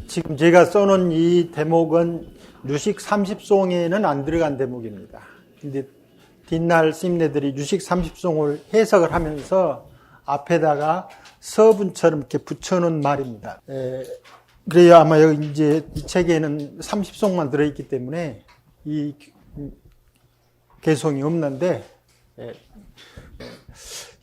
지금 제가 써놓은 이 대목은 유식 30송에는 안 들어간 대목입니다. 근데 뒷날 스님네들이 유식 30송을 해석을 하면서 앞에다가 서문처럼 이렇게 붙여놓은 말입니다. 그래야 아마 여기 이제 이 책에는 30송만 들어있기 때문에 이 개송이 없는데,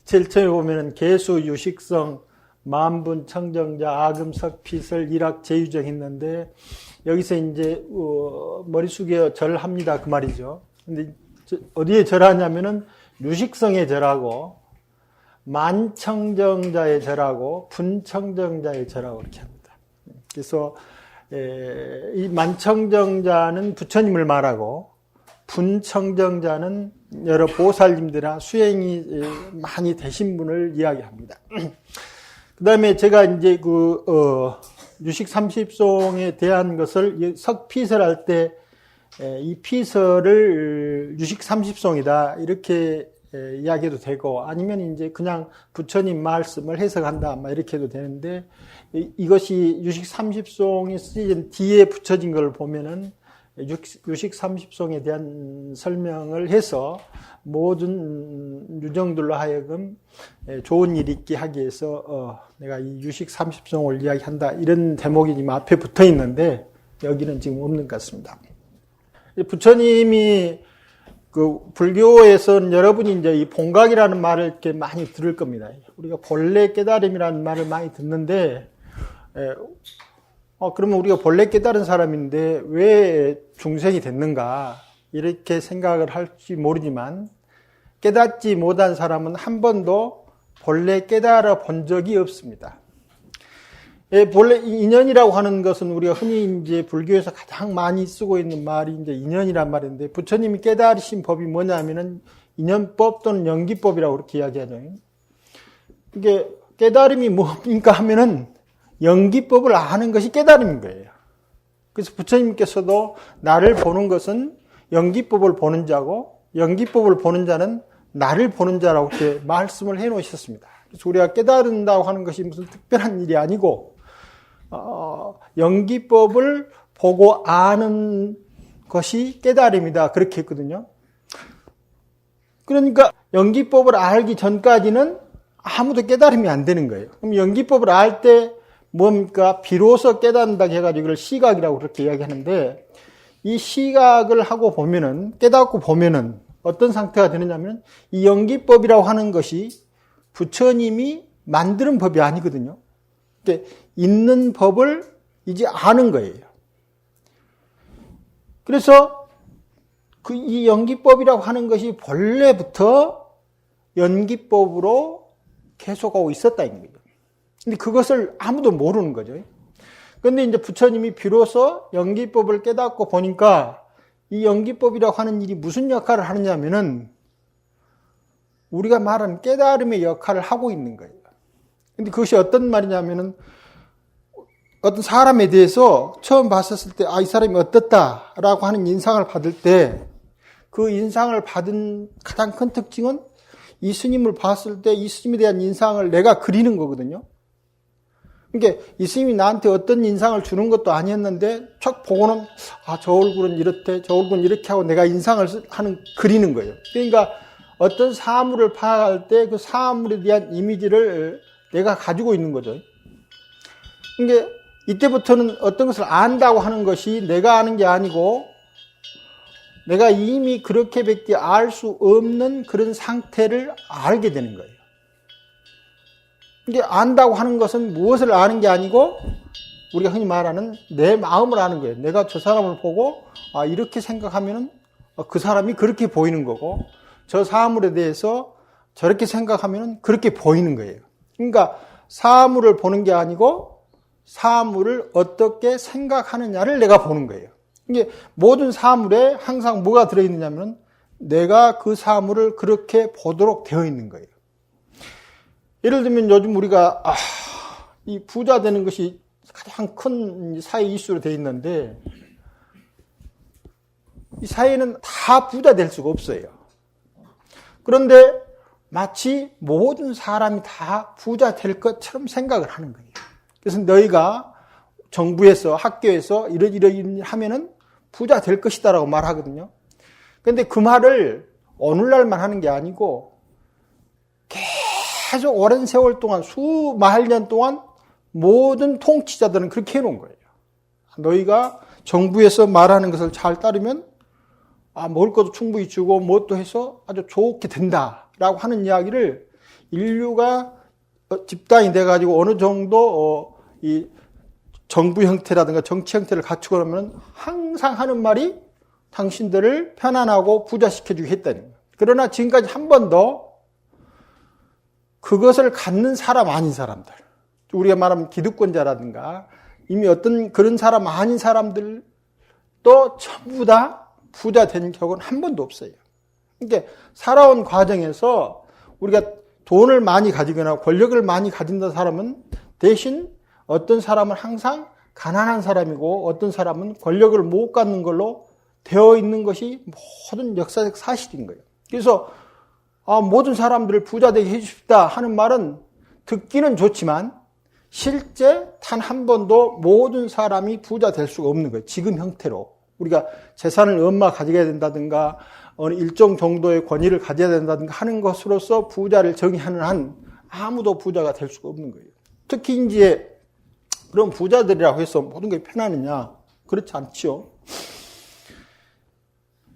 제일 처음에 보면은 개수 유식성 만분 청정자 아금석 피설 일학 제유정 했는데 여기서 이제 머리 숙여 절합니다 그 말이죠. 근데 어디에 절하냐면은 유식성에 절하고 만청정자에 절하고 분청정자에 절하고 이렇게 합니다. 그래서 이 만청정자는 부처님을 말하고 분청정자는 여러 보살님들이나 수행이 많이 되신 분을 이야기합니다. 그 다음에 제가 이제 유식 30송에 대한 것을 석피설할 때 이 피설을 유식 30송이다 이렇게 이야기해도 되고, 아니면 이제 그냥 부처님 말씀을 해석한다 이렇게 해도 되는데, 이것이 유식 30송이 쓰인 뒤에 붙여진 걸 보면은 유식 30송에 대한 설명을 해서 모든 유정들로 하여금 좋은 일이 있게 하기 위해서 내가 이 유식 30송을 이야기한다 이런 대목이 지금 앞에 붙어 있는데 여기는 지금 없는 것 같습니다. 부처님이 그 불교에서는 여러분이 이제 이 본각이라는 말을 이렇게 많이 들을 겁니다. 우리가 본래 깨달음이라는 말을 많이 듣는데, 그러면 우리가 본래 깨달은 사람인데 왜 중생이 됐는가 이렇게 생각을 할지 모르지만, 깨닫지 못한 사람은 한 번도 본래 깨달아 본 적이 없습니다. 본래 인연이라고 하는 것은 우리가 흔히 이제 불교에서 가장 많이 쓰고 있는 말이 이제 인연이란 말인데, 부처님이 깨달으신 법이 뭐냐면은 인연법 또는 연기법이라고 그렇게 이야기하죠. 이게 깨달음이 뭡니까 하면은 연기법을 아는 것이 깨달음인 거예요. 그래서 부처님께서도 나를 보는 것은 연기법을 보는 자고, 연기법을 보는 자는 나를 보는 자라고 이렇게 말씀을 해 놓으셨습니다. 그래서 우리가 깨달은다고 하는 것이 무슨 특별한 일이 아니고, 연기법을 보고 아는 것이 깨달음이다 그렇게 했거든요. 그러니까 연기법을 알기 전까지는 아무도 깨달음이 안 되는 거예요. 그럼 연기법을 알 때 뭡니까? 비로소 깨닫는다고 해가지고 이걸 시각이라고 그렇게 이야기하는데, 이 시각을 하고 보면은, 깨닫고 보면은 어떤 상태가 되느냐면, 이 연기법이라고 하는 것이 부처님이 만드는 법이 아니거든요. 있는 법을 이제 아는 거예요. 그래서 이 연기법이라고 하는 것이 본래부터 연기법으로 계속하고 있었다는 거예요. 근데 그것을 아무도 모르는 거죠. 그런데 이제 부처님이 비로소 연기법을 깨닫고 보니까 이 연기법이라고 하는 일이 무슨 역할을 하느냐면은 우리가 말하는 깨달음의 역할을 하고 있는 거예요. 근데 그것이 어떤 말이냐면은 어떤 사람에 대해서 처음 봤었을 때, 이 사람이 어떻다라고 하는 인상을 받을 때, 그 인상을 받은 가장 큰 특징은 이 스님을 봤을 때 이 스님에 대한 인상을 내가 그리는 거거든요. 그러니까 이 스님이 나한테 어떤 인상을 주는 것도 아니었는데, 척 보고는, 저 얼굴은 이렇대, 저 얼굴은 이렇게 하고 내가 인상을 그리는 거예요. 그러니까 어떤 사물을 파악할 때 그 사물에 대한 이미지를 내가 가지고 있는 거죠. 그러니까 이때부터는 어떤 것을 안다고 하는 것이 내가 아는 게 아니고, 내가 이미 그렇게밖에 알 수 없는 그런 상태를 알게 되는 거예요. 이게 안다고 하는 것은 무엇을 아는 게 아니고, 우리가 흔히 말하는 내 마음을 아는 거예요. 내가 저 사람을 보고, 이렇게 생각하면은 그 사람이 그렇게 보이는 거고, 저 사물에 대해서 저렇게 생각하면은 그렇게 보이는 거예요. 그러니까 사물을 보는 게 아니고 사물을 어떻게 생각하느냐를 내가 보는 거예요. 이게 모든 사물에 항상 뭐가 들어있느냐면 내가 그 사물을 그렇게 보도록 되어 있는 거예요. 예를 들면 요즘 우리가 이 부자 되는 것이 가장 큰 사회 이슈로 되어 있는데, 이 사회는 다 부자 될 수가 없어요. 그런데 마치 모든 사람이 다 부자 될 것처럼 생각을 하는 거예요. 그래서 너희가 정부에서, 학교에서 이러이러 하면은 부자 될 것이다라고 말하거든요. 그런데 그 말을 오늘날만 하는 게 아니고 계속 오랜 세월 동안, 수마할 년 동안 모든 통치자들은 그렇게 해놓은 거예요. 너희가 정부에서 말하는 것을 잘 따르면 먹을 것도 충분히 주고 뭣도 해서 아주 좋게 된다라고 하는 이야기를 인류가 집단이 돼가지고 어느 정도 이 정부 형태라든가 정치 형태를 갖추고 나면 항상 하는 말이 당신들을 편안하고 부자시켜주게 했다는 거예요. 그러나 지금까지 한 번도 그것을 갖는 사람 아닌 사람들, 우리가 말하면 기득권자라든가 이미 어떤 그런 사람 아닌 사람들도 전부 다 부자 된 적은 한 번도 없어요. 그러니까 살아온 과정에서 우리가 돈을 많이 가지거나 권력을 많이 가진다 사람은 대신 어떤 사람은 항상 가난한 사람이고 어떤 사람은 권력을 못 갖는 걸로 되어 있는 것이 모든 역사적 사실인 거예요. 그래서 모든 사람들을 부자 되게 해주십다 하는 말은 듣기는 좋지만 실제 단 한 번도 모든 사람이 부자 될 수가 없는 거예요. 지금 형태로. 우리가 재산을 얼마 가지게 된다든가 어느 일정 정도의 권위를 가져야 된다든가 하는 것으로서 부자를 정의하는 한 아무도 부자가 될 수가 없는 거예요. 특히 이제 그런 부자들이라고 해서 모든 게 편하느냐? 그렇지 않죠.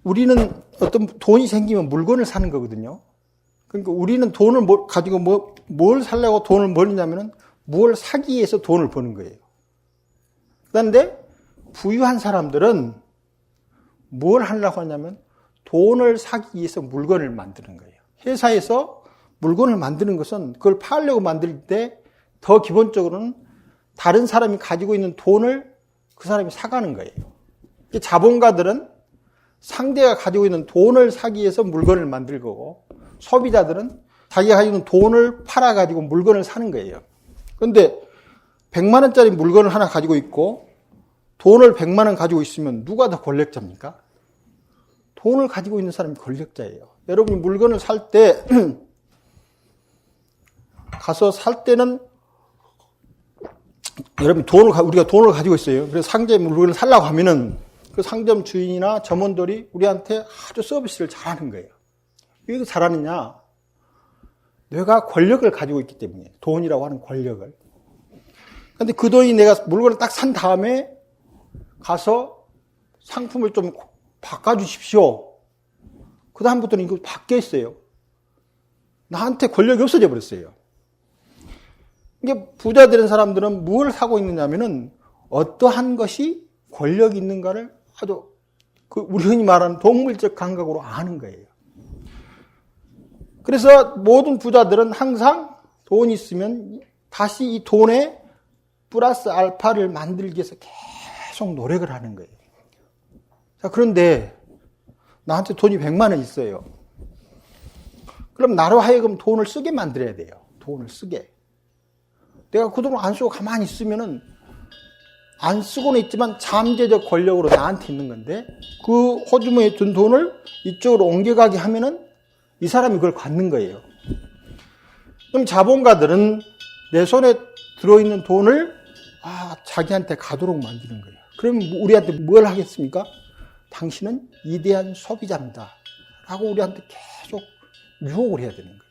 우리는 어떤 돈이 생기면 물건을 사는 거거든요. 그러니까 우리는 돈을 가지고 뭘 살려고 돈을 버느냐면은 뭘 사기 위해서 돈을 버는 거예요. 그런데 부유한 사람들은 뭘 하려고 하냐면 돈을 사기 위해서 물건을 만드는 거예요. 회사에서 물건을 만드는 것은 그걸 팔려고 만들 때 더 기본적으로는 다른 사람이 가지고 있는 돈을 그 사람이 사가는 거예요. 자본가들은 상대가 가지고 있는 돈을 사기 위해서 물건을 만들 거고 소비자들은 자기가 가지고 있는 돈을 팔아가지고 물건을 사는 거예요. 그런데 100만 원짜리 물건을 하나 가지고 있고 돈을 100만 원 가지고 있으면 누가 더 권력자입니까? 돈을 가지고 있는 사람이 권력자예요. 여러분이 물건을 살 때 가서 살 때는 여러분 우리가 돈을 가지고 있어요. 그래서 상점에 물건을 살려고 하면은 그 상점 주인이나 점원들이 우리한테 아주 서비스를 잘하는 거예요. 왜 잘하느냐? 내가 권력을 가지고 있기 때문에 돈이라고 하는 권력을. 그런데 그 돈이 내가 물건을 딱 산 다음에 가서 상품을 좀 바꿔주십시오. 그 다음부터는 이거 바뀌어 있어요. 나한테 권력이 없어져 버렸어요. 이게 부자 되는 사람들은 뭘 사고 있느냐면은 어떠한 것이 권력이 있는가를 아주 우리 흔히 말하는 동물적 감각으로 아는 거예요. 그래서 모든 부자들은 항상 돈이 있으면 다시 이 돈에 플러스 알파를 만들기 위해서 계속 노력을 하는 거예요. 자, 그런데 나한테 돈이 100만 원 있어요. 그럼 나로 하여금 돈을 쓰게 만들어야 돼요. 돈을 쓰게. 내가 그 돈을 안 쓰고 가만히 있으면은 안 쓰고는 있지만 잠재적 권력으로 나한테 있는 건데 그 호주머니에 든 돈을 이쪽으로 옮겨가게 하면은 이 사람이 그걸 갖는 거예요. 그럼 자본가들은 내 손에 들어있는 돈을 자기한테 가도록 만드는 거예요. 그럼 우리한테 뭘 하겠습니까? 당신은 위대한 소비자입니다. 라고 우리한테 계속 유혹을 해야 되는 거예요.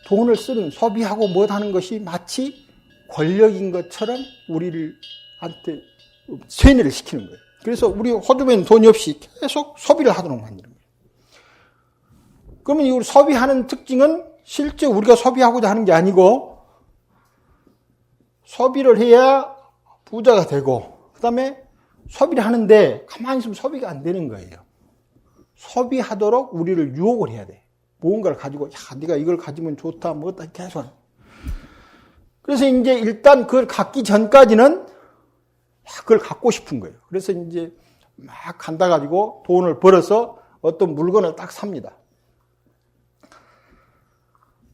돈을 쓰는, 소비하고 뭐 하는 것이 마치 권력인 것처럼 우리한테 세뇌를 시키는 거예요. 그래서 우리 호주머니는 돈이 없이 계속 소비를 하도록 만드는 거예요. 그러면 이 소비하는 특징은 실제 우리가 소비하고자 하는 게 아니고 소비를 해야 부자가 되고 그 다음에 소비를 하는데 가만히 있으면 소비가 안 되는 거예요. 소비하도록 우리를 유혹을 해야 돼. 무언가를 가지고 네가 이걸 가지면 좋다 뭐다 계속. 그래서 이제 일단 그걸 갖기 전까지는 그걸 갖고 싶은 거예요. 그래서 이제 막 간다 가지고 돈을 벌어서 어떤 물건을 딱 삽니다.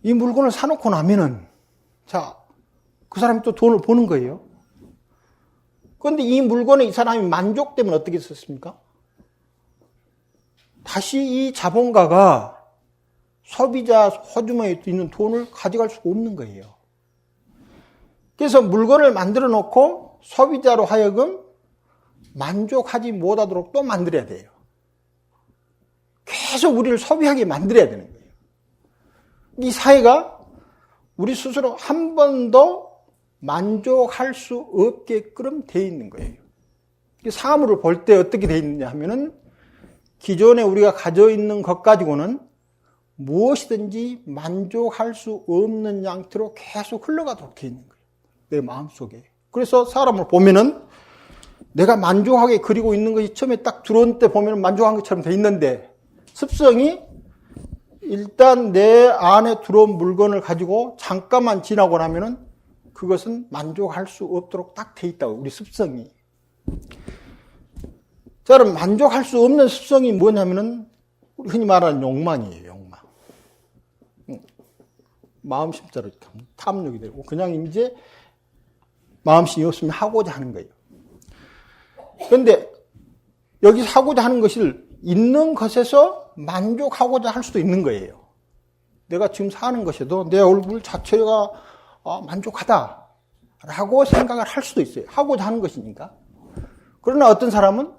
이 물건을 사놓고 나면은 그 사람이 또 돈을 버는 거예요. 그런데 이 물건에 이 사람이 만족되면 어떻게 썼습니까? 다시 이 자본가가 소비자 호주머니에 있는 돈을 가져갈 수가 없는 거예요. 그래서 물건을 만들어 놓고 소비자로 하여금 만족하지 못하도록 또 만들어야 돼요. 계속 우리를 소비하게 만들어야 되는 거예요. 이 사회가 우리 스스로 한 번도 만족할 수 없게끔 되어 있는 거예요. 사물을 볼 때 어떻게 되어 있느냐 하면은 기존에 우리가 가지고 있는 것 가지고는 무엇이든지 만족할 수 없는 양태로 계속 흘러가도록 되어 있는 거예요. 내 마음속에. 그래서 사람을 보면은 내가 만족하게 그리고 있는 것이 처음에 딱 들어온 때 보면 만족한 것처럼 되어 있는데 습성이 일단 내 안에 들어온 물건을 가지고 잠깐만 지나고 나면은 그것은 만족할 수 없도록 딱 되어 있다고, 우리 습성이. 자, 그럼 만족할 수 없는 습성이 뭐냐면은 흔히 말하는 욕망이에요, 욕망. 마음심자로 탐욕이 되고, 그냥 이제 마음심이 없으면 하고자 하는 거예요. 그런데 여기서 하고자 하는 것을 있는 것에서 만족하고자 할 수도 있는 거예요. 내가 지금 사는 것에도 내 얼굴 자체가 만족하다라고 생각을 할 수도 있어요. 하고자 하는 것이니까. 그러나 어떤 사람은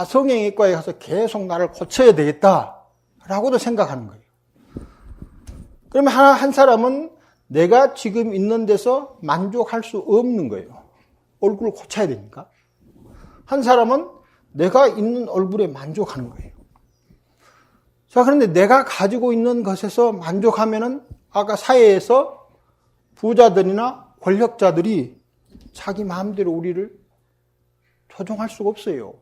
성형외과에 가서 계속 나를 고쳐야 되겠다라고도 생각하는 거예요. 그러면 한 사람은 내가 지금 있는 데서 만족할 수 없는 거예요. 얼굴을 고쳐야 되니까. 한 사람은 내가 있는 얼굴에 만족하는 거예요. 자, 그런데 내가 가지고 있는 것에서 만족하면은 아까 사회에서 부자들이나 권력자들이 자기 마음대로 우리를 조종할 수가 없어요.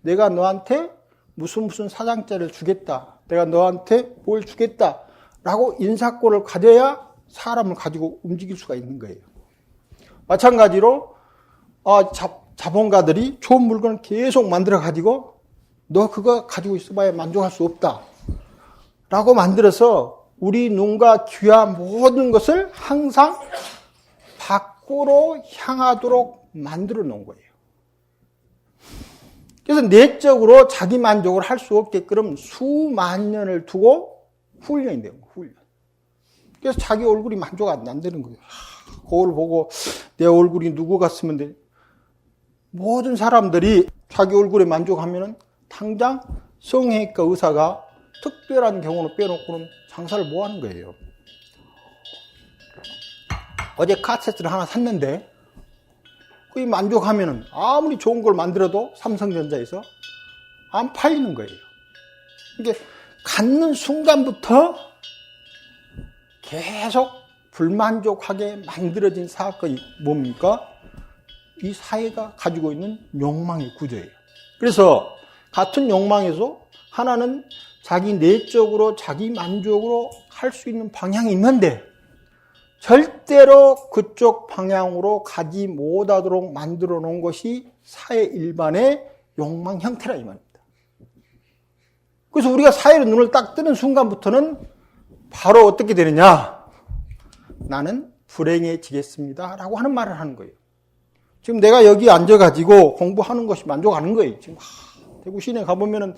내가 너한테 무슨 사장자를 주겠다. 내가 너한테 뭘 주겠다라고 인사권을 가져야 사람을 가지고 움직일 수가 있는 거예요. 마찬가지로 자본가들이 좋은 물건을 계속 만들어 가지고 너 그거 가지고 있어봐야 만족할 수 없다 라고 만들어서 우리 눈과 귀와 모든 것을 항상 밖으로 향하도록 만들어 놓은 거예요. 그래서 내적으로 자기 만족을 할 수 없게끔 수만 년을 두고 훈련이 돼요. 훈련. 그래서 자기 얼굴이 만족 안 되는 거예요. 거울 보고 내 얼굴이 누구 같으면 돼. 모든 사람들이 자기 얼굴에 만족하면은 당장 성형외과 의사가 특별한 경우는 빼놓고는 장사를 못 하는 거예요. 어제 카세트를 하나 샀는데 거의 만족하면은 아무리 좋은 걸 만들어도 삼성전자에서 안 팔리는 거예요. 이게 갖는 순간부터 계속 불만족하게 만들어진 사건이 뭡니까? 이 사회가 가지고 있는 욕망의 구조예요. 그래서 같은 욕망에서 하나는 자기 내적으로 자기 만족으로 할 수 있는 방향이 있는데 절대로 그쪽 방향으로 가지 못하도록 만들어 놓은 것이 사회 일반의 욕망 형태라 이 말입니다. 그래서 우리가 사회로 눈을 딱 뜨는 순간부터는 바로 어떻게 되느냐? 나는 불행해지겠습니다 라고 하는 말을 하는 거예요. 지금 내가 여기 앉아가지고 공부하는 것이 만족하는 거예요. 지금 대구 시내 가보면은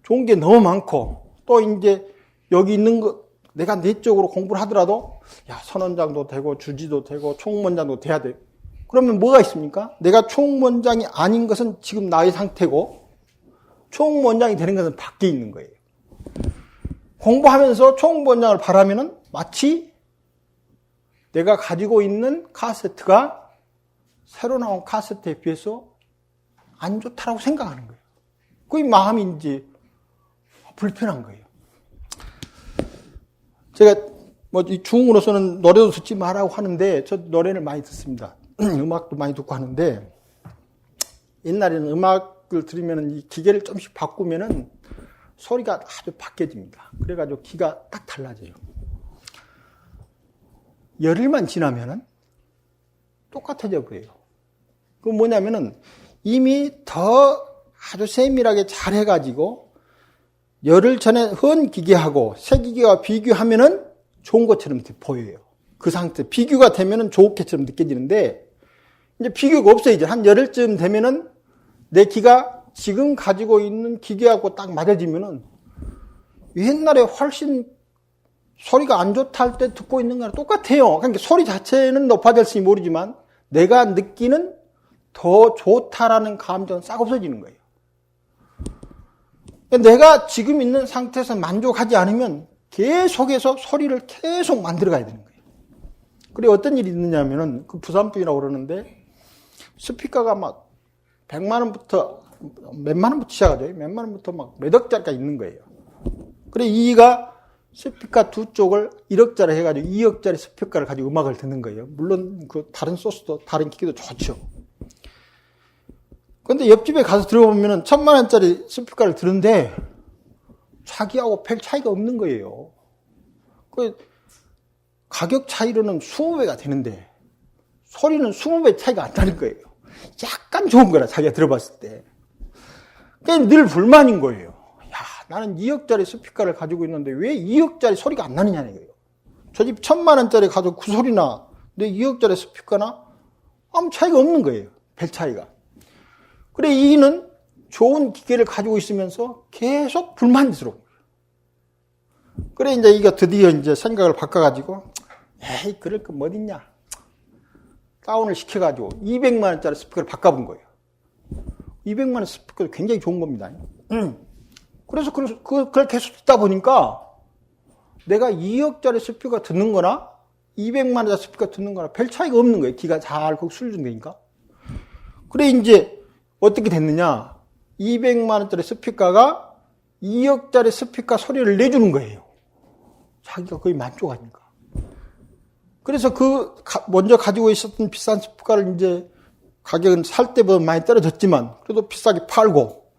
좋은 게 너무 많고 또 이제 여기 있는 거 내가 내적으로 공부를 하더라도 선원장도 되고 주지도 되고 총무원장도 돼야 돼. 그러면 뭐가 있습니까? 내가 총무원장이 아닌 것은 지금 나의 상태고 총무원장이 되는 것은 밖에 있는 거예요. 공부하면서 총무원장을 바라면은 마치 내가 가지고 있는 카세트가 새로 나온 카세트에 비해서 안 좋다라고 생각하는 거예요. 그게 마음이 이제 불편한 거예요. 제가 이 중으로서는 노래도 듣지 말라고 하는데 저 노래를 많이 듣습니다. 음악도 많이 듣고 하는데 옛날에는 음악을 들으면 이 기계를 좀씩 바꾸면은 소리가 아주 바뀌어집니다. 그래가지고 귀가 딱 달라져요. 열흘만 지나면은 똑같아져 버려요. 그 뭐냐면은 이미 더 아주 세밀하게 잘 해가지고 열흘 전에 헌 기계하고 새 기계와 비교하면은 좋은 것처럼 보여요. 그 상태. 비교가 되면은 좋게처럼 느껴지는데 이제 비교가 없어요. 이제 한 열흘쯤 되면은 내 귀가 지금 가지고 있는 기계하고 딱 맞아지면은 옛날에 훨씬 소리가 안 좋다 할 때 듣고 있는 거랑 똑같아요. 그러니까 소리 자체는 높아졌을지 모르지만 내가 느끼는 더 좋다라는 감정은 싹 없어지는 거예요. 내가 지금 있는 상태에서 만족하지 않으면 계속해서 소리를 계속 만들어가야 되는 거예요. 그리고 어떤 일이 있느냐면은, 그 부산풍이라고 그러는데, 스피커가 막 100만 원부터, 몇만 원부터 시작하죠. 몇만 원부터 막 몇 억짜리가 있는 거예요. 그래, 이가 스피커 두 쪽을 1억짜리 해가지고 2억짜리 스피커를 가지고 음악을 듣는 거예요. 물론 그 다른 소스도, 다른 기기도 좋죠. 근데 옆집에 가서 들어보면은 1000만 원짜리 스피커를 듣는데 자기하고 별 차이가 없는 거예요. 그 가격 차이로는 20배가 되는데 소리는 20배 차이가 안 나는 거예요. 약간 좋은 거라, 자기가 들어봤을 때. 그러니까 늘 불만인 거예요. 야, 나는 2억짜리 스피커를 가지고 있는데 왜 2억짜리 소리가 안 나느냐는 거예요. 저 집 1000만 원짜리 가지고 그 소리나 내 2억짜리 스피커나 아무 차이가 없는 거예요. 별 차이가. 그래, 이는 좋은 기계를 가지고 있으면서 계속 불만스러운 거예요. 그래, 이제 이거 드디어 이제 생각을 바꿔가지고, 에이, 그럴 거 뭐 있냐. 다운을 시켜가지고 200만 원짜리 스피커를 바꿔본 거예요. 200만 원 스피커도 굉장히 좋은 겁니다. 그래서 그걸 계속 듣다 보니까 내가 2억짜리 스피커 듣는 거나 200만 원짜리 스피커 듣는 거나 별 차이가 없는 거예요. 기가 잘 술준다니까. 그래, 이제 어떻게 됐느냐. 200만 원짜리 스피커가 2억짜리 스피커 소리를 내주는 거예요. 자기가 거의 만족하니까. 그래서 먼저 가지고 있었던 비싼 스피커를 이제 가격은 살 때보다 많이 떨어졌지만 그래도 비싸게 팔고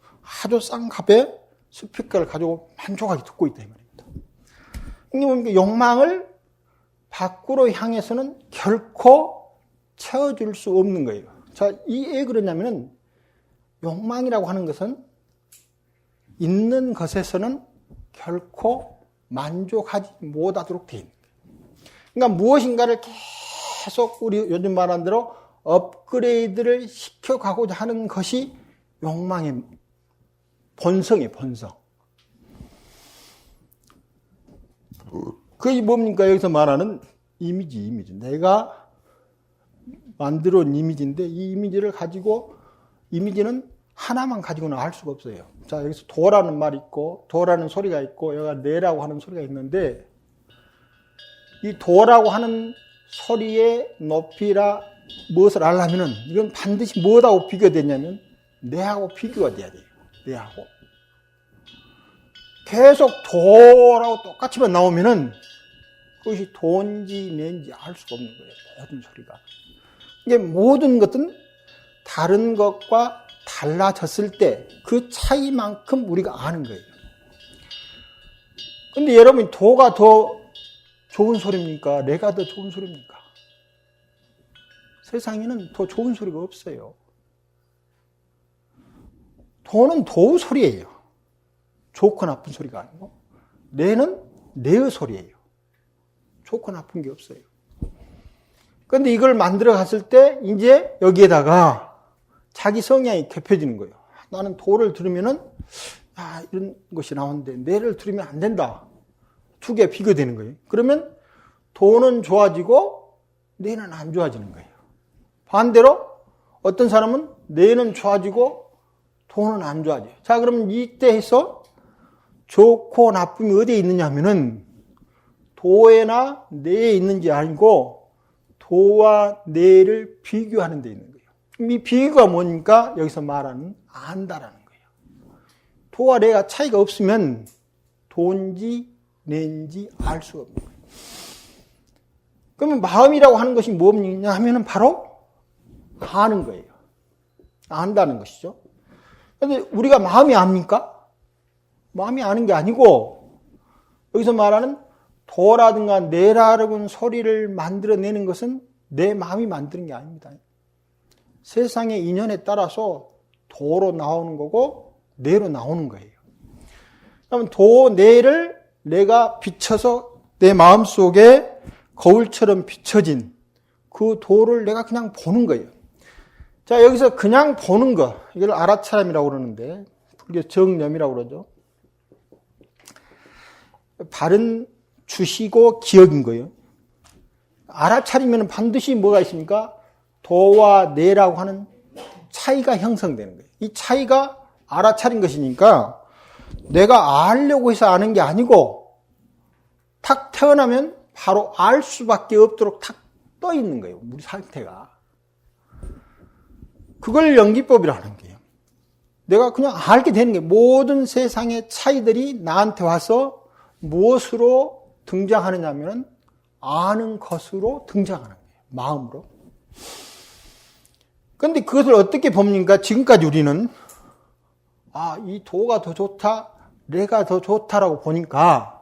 아주 싼 값에 스피커를 가지고 만족하게 듣고 있다, 이 말입니다. 그러니까 욕망을 밖으로 향해서는 결코 채워줄 수 없는 거예요. 자, 왜 그러냐면은 욕망이라고 하는 것은 있는 것에서는 결코 만족하지 못하도록 되어 있는 거예요. 그러니까 무엇인가를 계속 우리 요즘 말한 대로 업그레이드를 시켜가고자 하는 것이 욕망의 본성이에요, 본성. 그게 뭡니까? 여기서 말하는 이미지. 내가 만들어 온 이미지인데 이 이미지를 가지고, 이미지는 하나만 가지고는 알 수가 없어요. 자, 여기서 도라는 말이 있고 도라는 소리가 있고 여기가 네라고 하는 소리가 있는데, 이 도라고 하는 소리의 높이라 무엇을 알려면은 이건 반드시 뭐하고 비교되냐면 네하고 비교가 돼야 돼요. 네하고 계속 도라고 똑같이만 나오면은 그것이 도인지 네인지 알 수가 없는 거예요. 모든 소리가. 이게 모든 것은 다른 것과 달라졌을 때 그 차이만큼 우리가 아는 거예요. 근데 여러분, 도가 더 좋은 소리입니까? 레가 더 좋은 소리입니까? 세상에는 더 좋은 소리가 없어요. 도는 도의 소리예요. 좋고 나쁜 소리가 아니고, 레는 레의 소리예요. 좋고 나쁜 게 없어요. 그런데 이걸 만들어 갔을 때 이제 여기에다가 자기 성향이 겹쳐지는 거예요. 나는 도를 들으면은 이런 것이 나오는데 레를 들으면 안 된다. 두 개가 비교되는 거예요. 그러면 도는 좋아지고 레는 안 좋아지는 거예요. 반대로 어떤 사람은 레는 좋아지고 도는 안 좋아져요. 자, 그러면 이때에서 좋고 나쁨이 어디에 있느냐 하면은 도에나 레에 있는지 아니고 도와 레를 비교하는 데 있는 거예요. 이 비교가 뭐니까 여기서 말하는 안다라는 거예요. 도와 레가 차이가 없으면 도인지 레인지 알 수가 없는 거예요. 그러면 마음이라고 하는 것이 뭡니까 하면은 바로 아는 거예요. 안다는 것이죠. 그런데 우리가 마음이 압니까? 마음이 아는 게 아니고 여기서 말하는 도라든가 내라는 소리를 만들어내는 것은 내 마음이 만드는 게 아닙니다. 세상의 인연에 따라서 도로 나오는 거고 내로 나오는 거예요. 그러면 도, 내를 내가 비춰서 내 마음속에 거울처럼 비춰진 그 도를 내가 그냥 보는 거예요. 자, 여기서 그냥 보는 거, 이걸 알아차림이라고 그러는데 불교 정념이라고 그러죠. 바른 주시고 기억인 거예요. 알아차리면 반드시 뭐가 있습니까? 도와 내라고 하는 차이가 형성되는 거예요. 이 차이가 알아차린 것이니까 내가 알려고 해서 아는 게 아니고 탁 태어나면 바로 알 수밖에 없도록 탁 떠 있는 거예요. 우리 상태가. 그걸 연기법이라는 거예요. 내가 그냥 알게 되는 거예요. 모든 세상의 차이들이 나한테 와서 무엇으로 등장하느냐면 아는 것으로 등장하는 거예요. 마음으로. 그런데 그것을 어떻게 봅니까? 지금까지 우리는 이 도가 더 좋다, 내가 더 좋다라고 보니까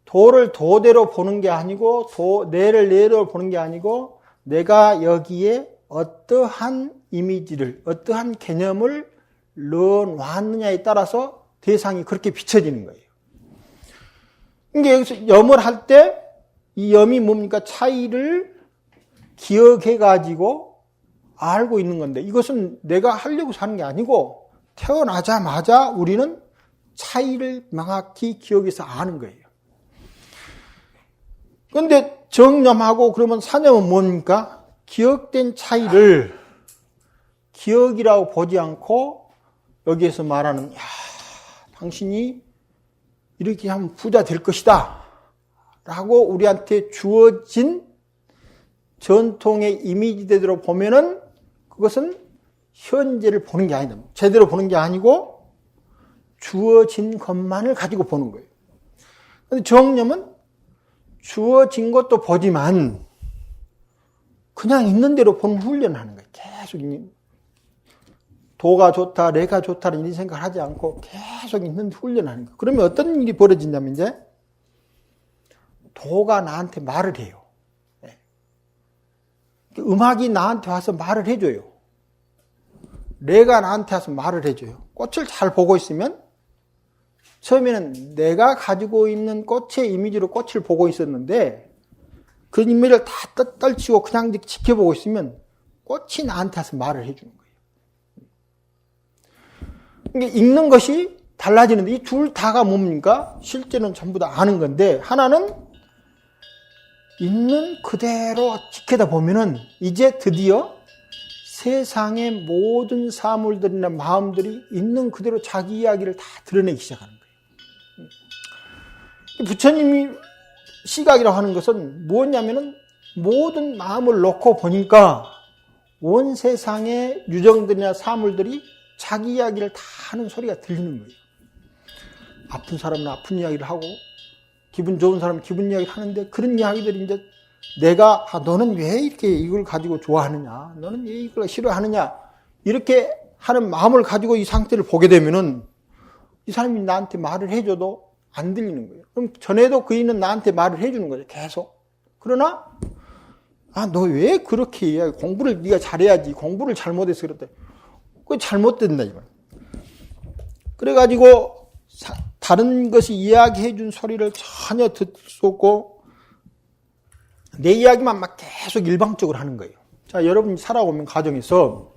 도를 도대로 보는 게 아니고 내를 내로 보는 게 아니고 내가 여기에 어떠한 이미지를, 어떠한 개념을 넣어놨느냐에 따라서 대상이 그렇게 비춰지는 거예요. 그러니까 여기서 염을 할 때 이 염이 뭡니까? 차이를 기억해가지고 알고 있는 건데 이것은 내가 하려고 사는 게 아니고 태어나자마자 우리는 차이를 명확히 기억해서 아는 거예요. 그런데 정념하고 그러면 사념은 뭡니까? 기억된 차이를 기억이라고 보지 않고 여기에서 말하는 당신이 이렇게 하면 부자 될 것이다 라고 우리한테 주어진 전통의 이미지대로 보면은 그것은 현재를 보는 게 아니다. 제대로 보는 게 아니고 주어진 것만을 가지고 보는 거예요. 그런데 정념은 주어진 것도 보지만 그냥 있는 대로 보는 훈련을 하는 거예요. 계속 도가 좋다, 내가 좋다는 이런 생각을 하지 않고 계속 있는 훈련을 하는 거예요. 그러면 어떤 일이 벌어진다면 이제 도가 나한테 말을 해요. 음악이 나한테 와서 말을 해줘요. 내가 나한테 와서 말을 해줘요. 꽃을 잘 보고 있으면 처음에는 내가 가지고 있는 꽃의 이미지로 꽃을 보고 있었는데 그 이미지를 다 떨치고 그냥 지켜보고 있으면 꽃이 나한테 와서 말을 해주는 거예요. 그러니까 읽는 것이 달라지는데 이 둘 다가 뭡니까? 실제는 전부 다 아는 건데 하나는 있는 그대로 지켜다 보면은 이제 드디어 세상의 모든 사물들이나 마음들이 있는 그대로 자기 이야기를 다 드러내기 시작하는 거예요. 부처님이 시각이라고 하는 것은 무엇냐면은 모든 마음을 놓고 보니까 온 세상의 유정들이나 사물들이 자기 이야기를 다 하는 소리가 들리는 거예요. 아픈 사람은 아픈 이야기를 하고 기분 좋은 사람은 기분 이야기를 하는데 그런 이야기들이 이제 내가 너는 왜 이렇게 이걸 가지고 좋아하느냐, 너는 왜 이걸 싫어하느냐 이렇게 하는 마음을 가지고 이 상태를 보게 되면은 이 사람이 나한테 말을 해줘도 안 들리는 거예요. 그럼 전에도 그이는 나한테 말을 해주는 거죠. 계속. 그러나 너 왜 그렇게 이야기, 공부를 네가 잘해야지, 공부를 잘못해서 그랬다. 그게 잘못된다 이거. 그래가지고 다른 것이 이야기해준 소리를 전혀 듣을 수 없고 내 이야기만 막 계속 일방적으로 하는 거예요. 자, 여러분이 살아오면 가정에서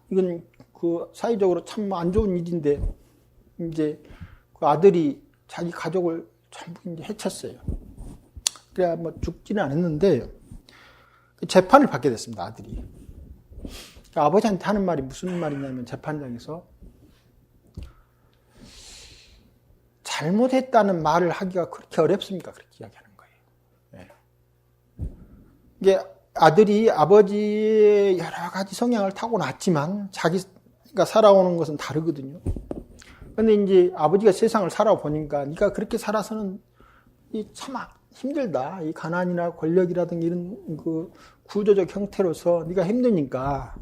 이건 그 사회적으로 참 안 좋은 일인데 이제 그 아들이 자기 가족을 전부 이제 해쳤어요. 그래야 뭐 죽지는 않았는데 재판을 받게 됐습니다. 아들이. 아버지한테 하는 말이 무슨 말이냐면 재판장에서 잘못했다는 말을 하기가 그렇게 어렵습니까? 그렇게 이야기하는 거예요. 이게 아들이 아버지의 여러 가지 성향을 타고났지만 자기가 살아오는 것은 다르거든요. 그런데 이제 아버지가 세상을 살아보니까 네가 그렇게 살아서는 참 힘들다. 이 가난이나 권력이라든가 이런 그 구조적 형태로서 네가 힘드니까.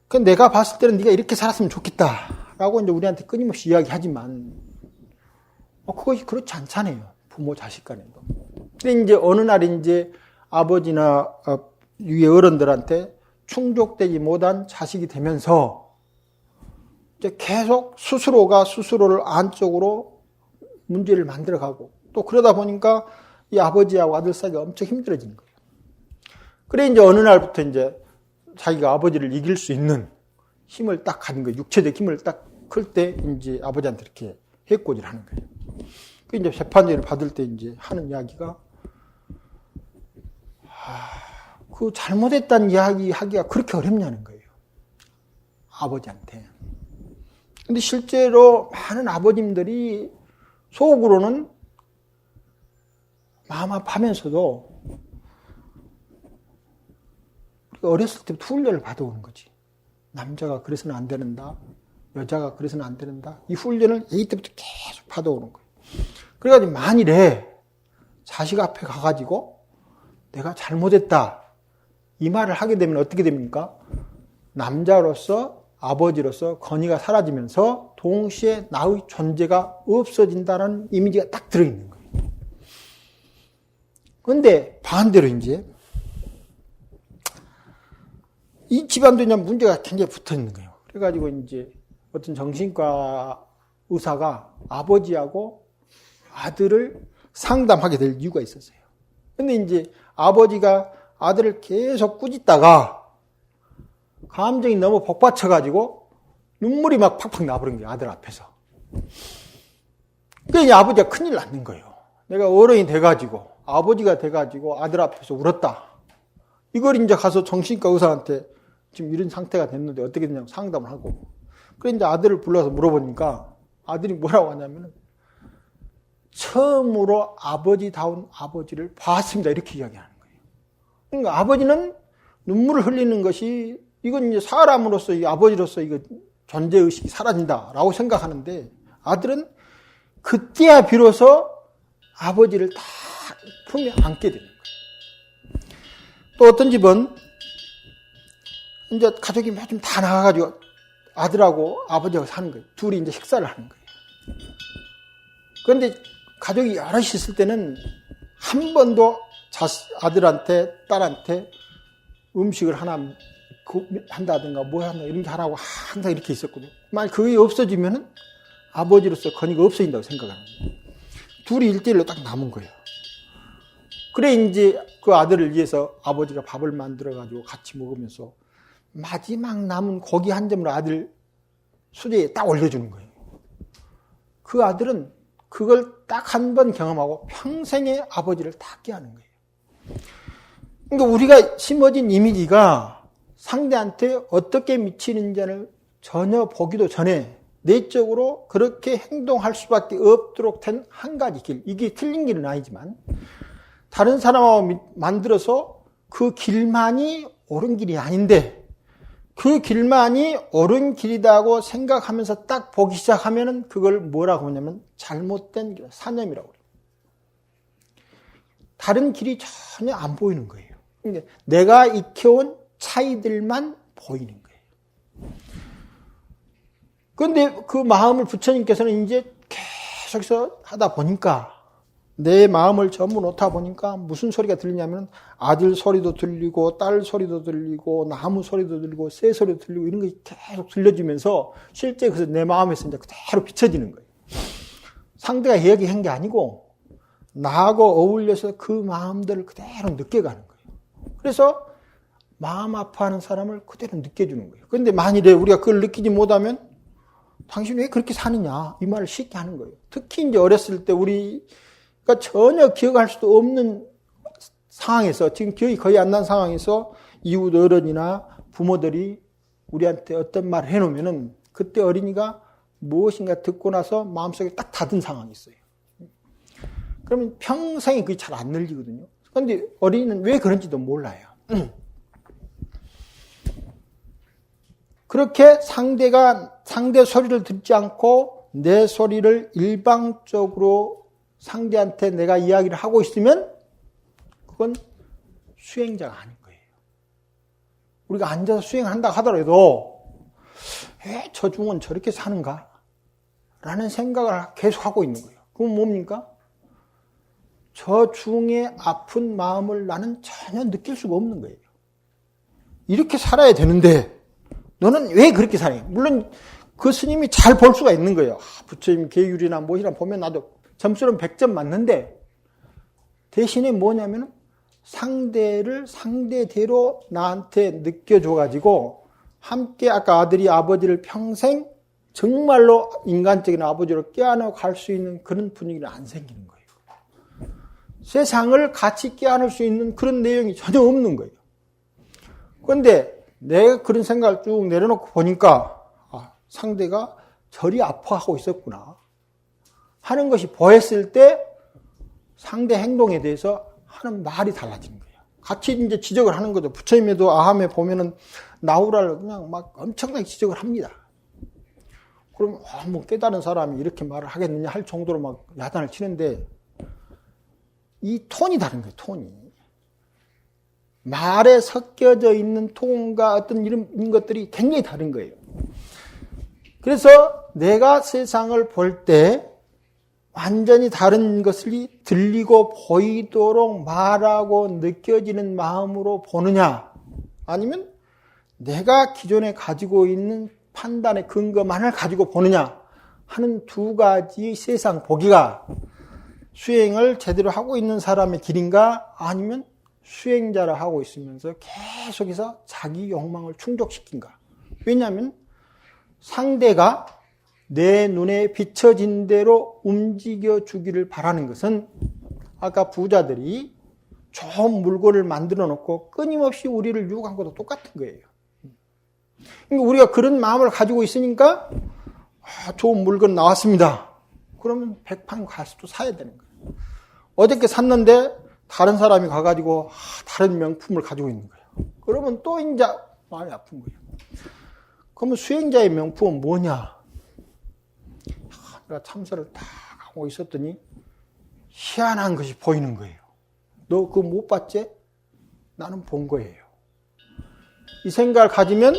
그 내가 봤을 때는 네가 이렇게 살았으면 좋겠다라고 이제 우리한테 끊임없이 이야기하지만 그것이 그렇지 않잖아요. 부모 자식 간에도. 근데 이제 어느 날 이제 아버지나 위의 어른들한테 충족되지 못한 자식이 되면서 이제 계속 스스로가 스스로를 안쪽으로 문제를 만들어가고 또 그러다 보니까 이 아버지하고 아들 사이가 엄청 힘들어지는 거예요. 그래 이제 어느 날부터 이제 자기가 아버지를 이길 수 있는 힘을 딱 가진 거예요. 육체적 힘을 딱 클 때 이제 아버지한테 이렇게 해코지를 하는 거예요. 그 이제 재판을 받을 때 이제 하는 이야기가 그 잘못했다는 이야기 하기가 그렇게 어렵냐는 거예요. 아버지한테. 근데 실제로 많은 아버님들이 속으로는 마음 아파하면서도 어렸을 때부터 훈련을 받아오는 거지. 남자가 그래서는 안 되는다. 여자가 그래서는 안 되는다. 이 훈련을 아기 때부터 계속 받아오는 거예요. 그래가지고 만일에 자식 앞에 가가지고 내가 잘못했다. 이 말을 하게 되면 어떻게 됩니까? 남자로서 아버지로서 권위가 사라지면서 동시에 나의 존재가 없어진다는 이미지가 딱 들어있는 거예요. 그런데 반대로 이제 이 집안도 이제 문제가 굉장히 붙어 있는 거예요. 그래가지고 이제 어떤 정신과 의사가 아버지하고 아들을 상담하게 될 이유가 있었어요. 근데 이제 아버지가 아들을 계속 꾸짖다가 감정이 너무 복받쳐가지고 눈물이 막 팍팍 나버린 거예요. 아들 앞에서. 그러니까 아버지가 큰일 났는 거예요. 내가 어른이 돼가지고 아버지가 돼가지고 아들 앞에서 울었다. 이걸 이제 가서 정신과 의사한테 지금 이런 상태가 됐는데 어떻게 되냐고 상담을 하고. 그래 이제 아들을 불러서 물어보니까 아들이 뭐라고 하냐면은 처음으로 아버지다운 아버지를 봤습니다. 이렇게 이야기하는 거예요. 그러니까 아버지는 눈물을 흘리는 것이 이건 이제 사람으로서 이 아버지로서 이거 존재의식이 사라진다라고 생각하는데 아들은 그때야 비로소 아버지를 다 품에 안게 되는 거예요. 또 어떤 집은 이제 가족이 좀 다 나가가지고 아들하고 아버지하고 사는 거예요. 둘이 이제 식사를 하는 거예요. 그런데 가족이 여럿이 있을 때는 한 번도 아들한테 딸한테 음식을 하나 한다든가 뭐 한다 이런 게 하라고 항상 이렇게 있었거든요. 만약 그게 없어지면은 아버지로서 권위가 없어진다고 생각하는 거예요. 둘이 일대일로 딱 남은 거예요. 그래 이제 그 아들을 위해서 아버지가 밥을 만들어가지고 같이 먹으면서 마지막 남은 고기 한 점을 아들 수제에 딱 올려주는 거예요. 그 아들은 그걸 딱 한 번 경험하고 평생의 아버지를 닦게 하는 거예요. 그러니까 우리가 심어진 이미지가 상대한테 어떻게 미치는지를 전혀 보기도 전에 내적으로 그렇게 행동할 수밖에 없도록 된 한 가지 길. 이게 틀린 길은 아니지만 다른 사람하고 만들어서 그 길만이 옳은 길이 아닌데 그 길만이 옳은 길이다고 생각하면서 딱 보기 시작하면은 그걸 뭐라고 하냐면 잘못된 길, 사념이라고 그래요. 다른 길이 전혀 안 보이는 거예요. 그러니까 내가 익혀온 차이들만 보이는 거예요. 그런데 그 마음을 부처님께서는 이제 계속해서 하다 보니까 내 마음을 전부 놓다 보니까 무슨 소리가 들리냐면 아들 소리도 들리고 딸 소리도 들리고 나무 소리도 들리고 새 소리도 들리고 이런 것이 계속 들려지면서 실제 그래서 내 마음에서 이제 그대로 비춰지는 거예요. 상대가 이야기한 게 아니고 나하고 어울려서 그 마음들을 그대로 느껴가는 거예요. 그래서 마음 아파하는 사람을 그대로 느껴주는 거예요. 그런데 만일에 우리가 그걸 느끼지 못하면 당신 왜 그렇게 사느냐 이 말을 쉽게 하는 거예요. 특히 이제 어렸을 때 우리가 전혀 기억할 수도 없는 상황에서 지금 기억이 거의 안 난 상황에서 이웃 어른이나 부모들이 우리한테 어떤 말을 해놓으면은 그때 어린이가 무엇인가 듣고 나서 마음속에 딱 닫은 상황이 있어요. 그러면 평생에 그게 잘 안 늘리거든요. 그런데 어린이는 왜 그런지도 몰라요. 그렇게 상대 소리를 듣지 않고 내 소리를 일방적으로 상대한테 내가 이야기를 하고 있으면 그건 수행자가 아닌 거예요. 우리가 앉아서 수행한다 하더라도 왜 저 중은 저렇게 사는가? 라는 생각을 계속 하고 있는 거예요. 그건 뭡니까? 저 중의 아픈 마음을 나는 전혀 느낄 수가 없는 거예요. 이렇게 살아야 되는데 너는 왜 그렇게 살아요? 물론 그 스님이 잘 볼 수가 있는 거예요. 부처님 계율이나 무엇이나 보면 나도 점수는 100점 맞는데 대신에 뭐냐면 상대를 상대대로 나한테 느껴줘가지고 함께 아까 아들이 아버지를 평생 정말로 인간적인 아버지로 껴안아 갈 수 있는 그런 분위기는 안 생기는 거예요. 세상을 같이 껴안을 수 있는 그런 내용이 전혀 없는 거예요. 그런데 내가 그런 생각을 쭉 내려놓고 보니까 상대가 저리 아파하고 있었구나 하는 것이 보였을 때 상대 행동에 대해서 하는 말이 달라지는 거예요. 같이 이제 지적을 하는 거죠. 부처님에도 아함에 보면은 나우라를 그냥 막 엄청나게 지적을 합니다. 그럼 뭐 깨달은 사람이 이렇게 말을 하겠느냐 할 정도로 막 야단을 치는데 이 톤이 다른 거예요. 톤이. 말에 섞여져 있는 톤과 어떤 이런 것들이 굉장히 다른 거예요. 그래서 내가 세상을 볼 때 완전히 다른 것을 들리고 보이도록 말하고 느껴지는 마음으로 보느냐, 아니면 내가 기존에 가지고 있는 판단의 근거만을 가지고 보느냐 하는 두 가지 세상 보기가 수행을 제대로 하고 있는 사람의 길인가, 아니면 수행자를 하고 있으면서 계속해서 자기 욕망을 충족시킨가. 왜냐하면 상대가 내 눈에 비춰진 대로 움직여 주기를 바라는 것은 아까 부자들이 좋은 물건을 만들어 놓고 끊임없이 우리를 유혹한 것도 똑같은 거예요. 그러니까 우리가 그런 마음을 가지고 있으니까 좋은 물건 나왔습니다. 그러면 백판 가서 또 사야 되는 거예요. 어저께 샀는데 다른 사람이 가가지고 다른 명품을 가지고 있는 거예요. 그러면 또 이제 마음이 아픈 거예요. 그러면 수행자의 명품은 뭐냐? 내가 참선을 다 하고 있었더니 희한한 것이 보이는 거예요. 너 그거 못 봤지? 나는 본 거예요. 이 생각을 가지면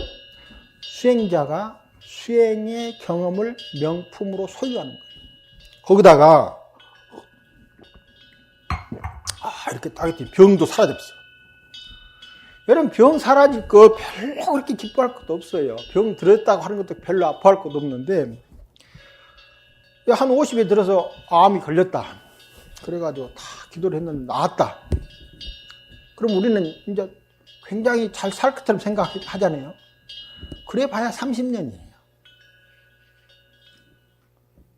수행자가 수행의 경험을 명품으로 소유하는 거예요. 거기다가 이렇게 딱 했더니 병도 사라졌어요. 여러분, 병 사라질 거 별로 그렇게 기뻐할 것도 없어요. 병 들었다고 하는 것도 별로 아파할 것도 없는데, 한 50에 들어서 암이 걸렸다. 그래가지고 다 기도를 했는데 나았다. 그럼 우리는 이제 굉장히 잘 살 것처럼 생각하잖아요. 그래 봐야 30년이에요.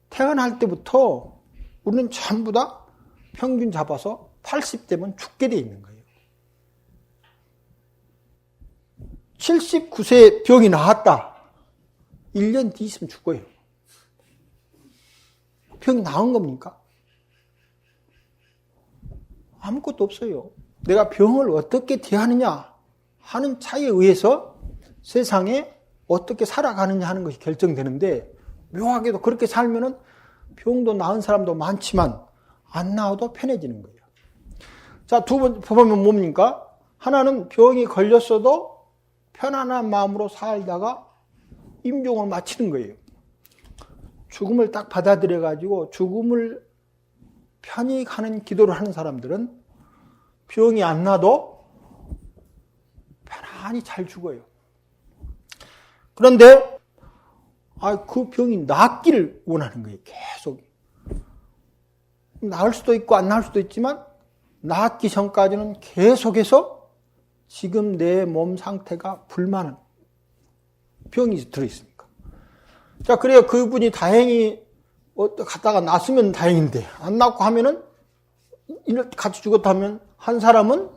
태어날 때부터 우리는 전부 다 평균 잡아서 80대면 죽게 돼 있는 거예요. 79세 병이 나았다. 1년 뒤 있으면 죽어요. 병이 나은 겁니까? 아무것도 없어요. 내가 병을 어떻게 대하느냐 하는 차이에 의해서 세상에 어떻게 살아가느냐 하는 것이 결정되는데, 묘하게도 그렇게 살면은 병도 나은 사람도 많지만 안 나아도 편해지는 거예요. 자, 두 번 보면 뭡니까? 하나는 병이 걸렸어도 편안한 마음으로 살다가 임종을 마치는 거예요. 죽음을 딱 받아들여가지고 죽음을 편히 가는 기도를 하는 사람들은 병이 안 나도 편안히 잘 죽어요. 그런데 그 병이 낫기를 원하는 거예요. 계속. 나을 수도 있고 안 나을 수도 있지만 낫기 전까지는 계속해서 지금 내 몸 상태가 불만한 병이 들어있으니까. 자, 그래야 그분이 다행히 갔다가 낫으면 다행인데, 안 낫고 하면은, 같이 죽었다 하면, 한 사람은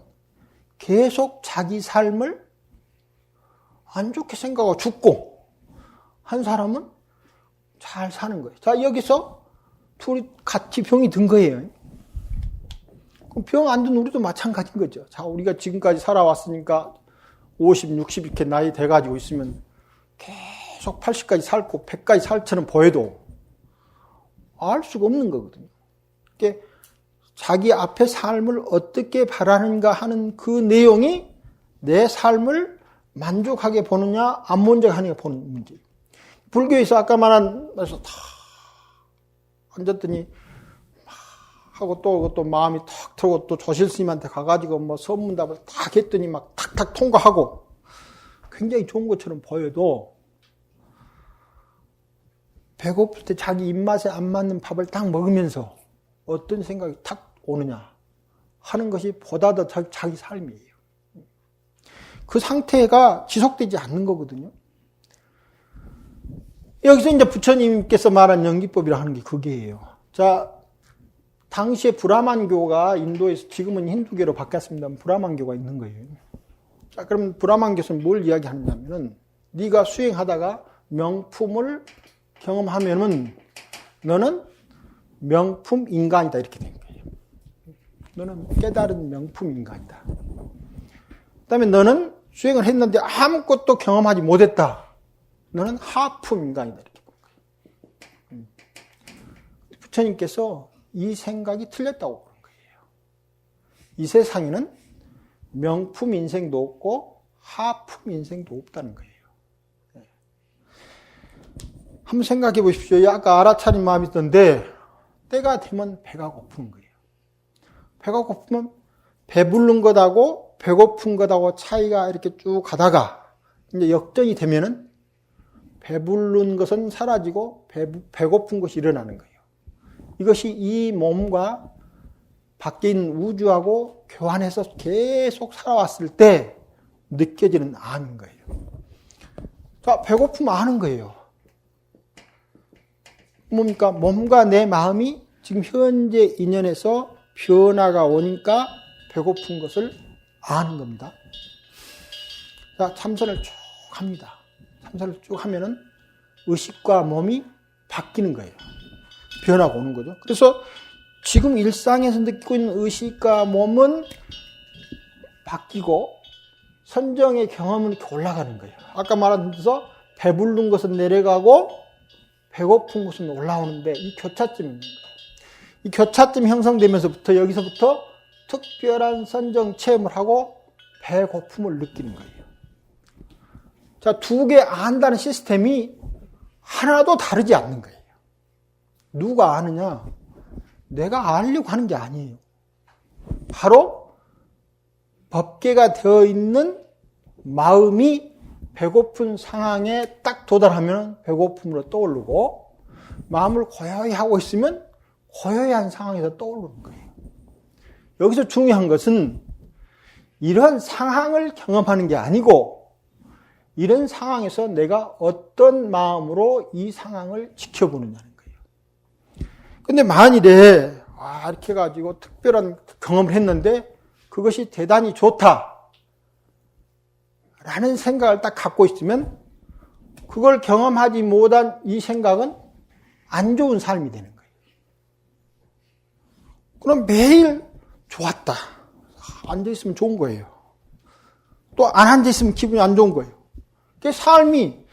계속 자기 삶을 안 좋게 생각하고 죽고, 한 사람은 잘 사는 거예요. 자, 여기서 둘이 같이 병이 든 거예요. 병 안 든 우리도 마찬가지인 거죠. 자, 우리가 지금까지 살아왔으니까 50, 60 이렇게 나이 돼가지고 있으면 계속 80까지 살고 100까지 살처럼 보여도 알 수가 없는 거거든요. 그러니까 자기 앞의 삶을 어떻게 바라는가 하는 그 내용이 내 삶을 만족하게 보느냐 안 만족하느냐 보는 문제예요. 불교에서 아까 말한 데서 다 앉았더니 하고 또 마음이 탁 들고 또 조실스님한테 가가지고 뭐 선문답을 탁 했더니 막 탁탁 통과하고 굉장히 좋은 것처럼 보여도 배고플 때 자기 입맛에 안 맞는 밥을 딱 먹으면서 어떤 생각이 탁 오느냐 하는 것이 보다 더 자기 삶이에요. 그 상태가 지속되지 않는 거거든요. 여기서 이제 부처님께서 말한 연기법이라 하는 게 그게예요. 자, 당시에 브라만교가 인도에서 지금은 힌두교로 바뀌었습니다. 브라만교가 있는 거예요. 자, 그럼 브라만교에서는 뭘 이야기하느냐면은 네가 수행하다가 명품을 경험하면은 너는 명품 인간이다 이렇게 된 거예요. 너는 깨달은 명품 인간이다. 그다음에 너는 수행을 했는데 아무것도 경험하지 못했다. 너는 하품 인간이다 이렇게 본 거예요. 부처님께서 이 생각이 틀렸다고 그런 거예요. 이 세상에는 명품 인생도 없고 하품 인생도 없다는 거예요. 한번 생각해 보십시오. 아까 알아차린 마음이 있던데 때가 되면 배가 고픈 거예요. 배가 고프면 배부른 것하고 배고픈 것하고 차이가 이렇게 쭉 가다가 이제 역전이 되면은 배부른 것은 사라지고 배고픈 것이 일어나는 거예요. 이것이 이 몸과 밖에 있는 우주하고 교환해서 계속 살아왔을 때 느껴지는 암인 거예요. 자, 배고프면 아는 거예요. 뭡니까? 몸과 내 마음이 지금 현재 인연에서 변화가 오니까 배고픈 것을 아는 겁니다. 자, 참선을 쭉 합니다. 참선을 쭉 하면은 의식과 몸이 바뀌는 거예요. 변화가 오는 거죠. 그래서 지금 일상에서 느끼고 있는 의식과 몸은 바뀌고 선정의 경험은 이렇게 올라가는 거예요. 아까 말한 대로 배부른 것은 내려가고 배고픈 것은 올라오는데 이 교차점이 있는 거예요. 이 교차점이 형성되면서부터 여기서부터 특별한 선정 체험을 하고 배고픔을 느끼는 거예요. 자, 두 개 안다는 시스템이 하나도 다르지 않는 거예요. 누가 아느냐? 내가 알려고 하는 게 아니에요. 바로 법계가 되어 있는 마음이 배고픈 상황에 딱 도달하면 배고픔으로 떠오르고 마음을 고요히 하고 있으면 고요한 상황에서 떠오르는 거예요. 여기서 중요한 것은 이런 상황을 경험하는 게 아니고 이런 상황에서 내가 어떤 마음으로 이 상황을 지켜보느냐는 거예요. 근데 만일에 이렇게 해가지고 특별한 경험을 했는데 그것이 대단히 좋다 라는 생각을 딱 갖고 있으면 그걸 경험하지 못한 이 생각은 안 좋은 삶이 되는 거예요. 그럼 매일 좋았다. 앉아있으면 좋은 거예요. 또 안 앉아있으면 기분이 안 좋은 거예요. 그 삶이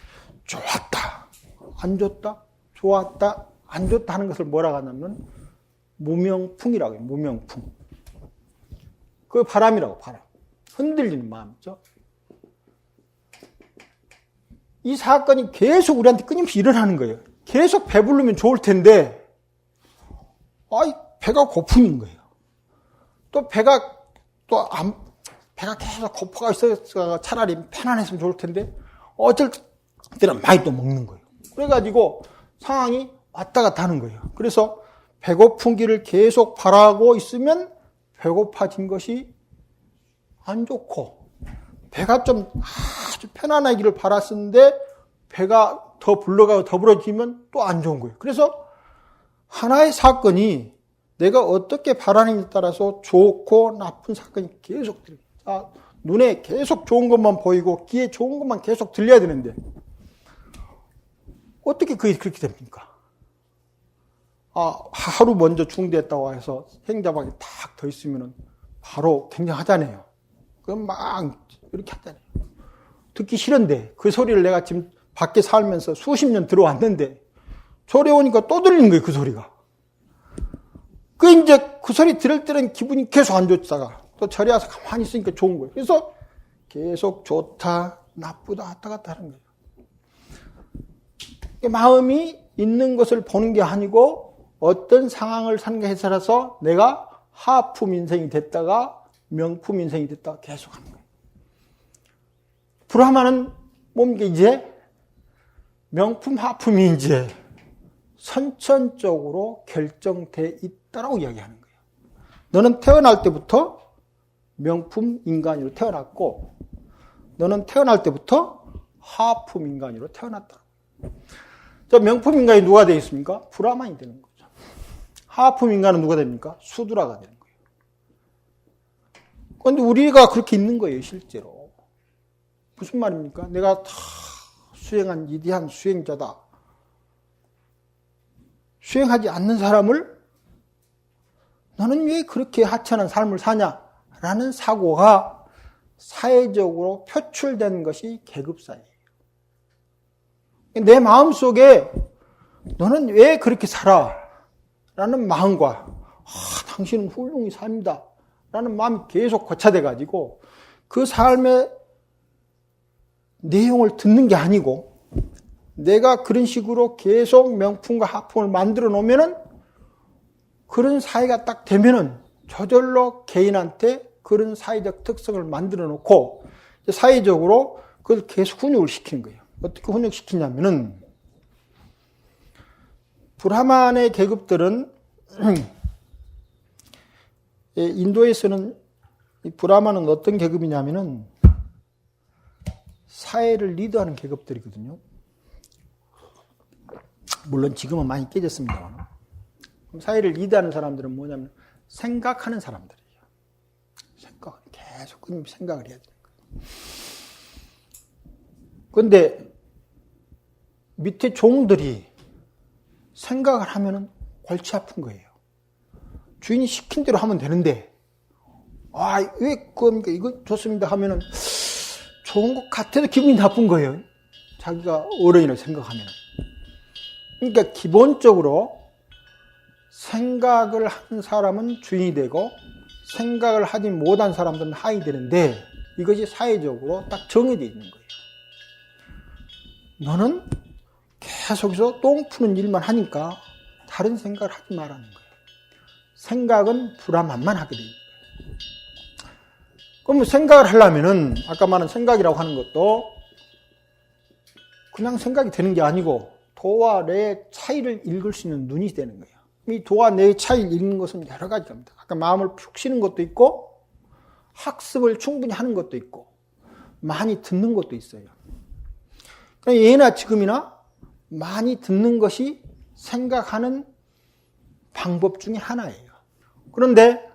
좋았다, 안 좋다, 좋았다, 안 좋다 하는 것을 뭐라고 하냐면 무명풍이라고 해요. 무명풍. 그 바람이라고, 바람. 흔들리는 마음이죠. 이 사건이 계속 우리한테 끊임없이 일어나는 거예요. 계속 배부르면 좋을 텐데 배가 고픔인 거예요. 또 배가 계속 고파가 있어서 차라리 편안했으면 좋을 텐데 어쩔 때는 많이 또 먹는 거예요. 그래가지고 상황이 왔다 갔다 하는 거예요. 그래서 배고픈 길을 계속 바라고 있으면 배고파진 것이 안 좋고 배가 좀 아주 편안하기를 바랐었는데 배가 더 불러가고 더 불어지면 또 안 좋은 거예요. 그래서 하나의 사건이 내가 어떻게 바라느냐에 따라서 좋고 나쁜 사건이 계속 들려요. 눈에 계속 좋은 것만 보이고 귀에 좋은 것만 계속 들려야 되는데 어떻게 그게 그렇게 됩니까? 하루 먼저 중대했다고 해서 행자방에 탁 더 있으면 바로 굉장하잖아요. 그럼 막 이렇게 하잖아요. 듣기 싫은데 그 소리를 내가 지금 밖에 살면서 수십 년 들어왔는데 절에 오니까 또 들리는 거예요. 그 소리가. 이제 그 소리 들을 때는 기분이 계속 안 좋다가 또 절에 와서 가만히 있으니까 좋은 거예요. 그래서 계속 좋다, 나쁘다 왔다 갔다 하는 거예요. 마음이 있는 것을 보는 게 아니고 어떤 상황을 상계해서라서 내가 하품 인생이 됐다가 명품 인생이 됐다가 계속 하는 거예요. 브라마는 뭡니까? 이제 명품 하품이 이제 선천적으로 결정돼 있다라고 이야기하는 거예요. 너는 태어날 때부터 명품 인간으로 태어났고 너는 태어날 때부터 하품 인간으로 태어났다. 저 명품 인간이 누가 되어 있습니까? 브라만이 되는 거죠. 하품 인간은 누가 됩니까? 수두라가 되는 거예요. 그런데 우리가 그렇게 있는 거예요, 실제로. 무슨 말입니까? 내가 다 수행한 위대한 수행자다. 수행하지 않는 사람을 너는 왜 그렇게 하찮은 삶을 사냐라는 사고가 사회적으로 표출된 것이 계급사예요. 내 마음속에 너는 왜 그렇게 살아? 라는 마음과 당신은 훌륭히 삽니다. 라는 마음이 계속 고착돼 가지고 그 삶의 내용을 듣는 게 아니고 내가 그런 식으로 계속 명품과 하품을 만들어 놓으면은 그런 사회가 딱 되면은 저절로 개인한테 그런 사회적 특성을 만들어 놓고 사회적으로 그걸 계속 훈육을 시키는 거예요. 어떻게 훈육시키냐면은 브라만의 계급들은 인도에서는 브라만은 어떤 계급이냐면은 사회를 리드하는 계급들이거든요. 물론 지금은 많이 깨졌습니다만 사회를 리드하는 사람들은 뭐냐면 생각하는 사람들이에요. 계속 생각을 해야 되는 거예요. 그런데 밑에 종들이 생각을 하면은 골치 아픈 거예요. 주인이 시킨 대로 하면 되는데, 왜 그겁니까? 이거 좋습니다 하면은 좋은 것 같아도 기분이 나쁜 거예요. 자기가 어른이라고 생각하면은. 그러니까 기본적으로 생각을 한 사람은 주인이 되고 생각을 하지 못한 사람들은 하인이 되는데 이것이 사회적으로 딱 정해져 있는 거예요. 너는 계속해서 똥 푸는 일만 하니까 다른 생각을 하지 말라는 거예요. 생각은 브라만만 하게 돼요. 그럼 생각을 하려면은 아까 말한 생각이라고 하는 것도 그냥 생각이 되는 게 아니고 도와 뇌의 차이를 읽을 수 있는 눈이 되는 거예요. 이 도와 뇌의 차이를 읽는 것은 여러 가지입니다. 아까 마음을 푹 쉬는 것도 있고 학습을 충분히 하는 것도 있고 많이 듣는 것도 있어요. 예나 지금이나 많이 듣는 것이 생각하는 방법 중에 하나예요. 그런데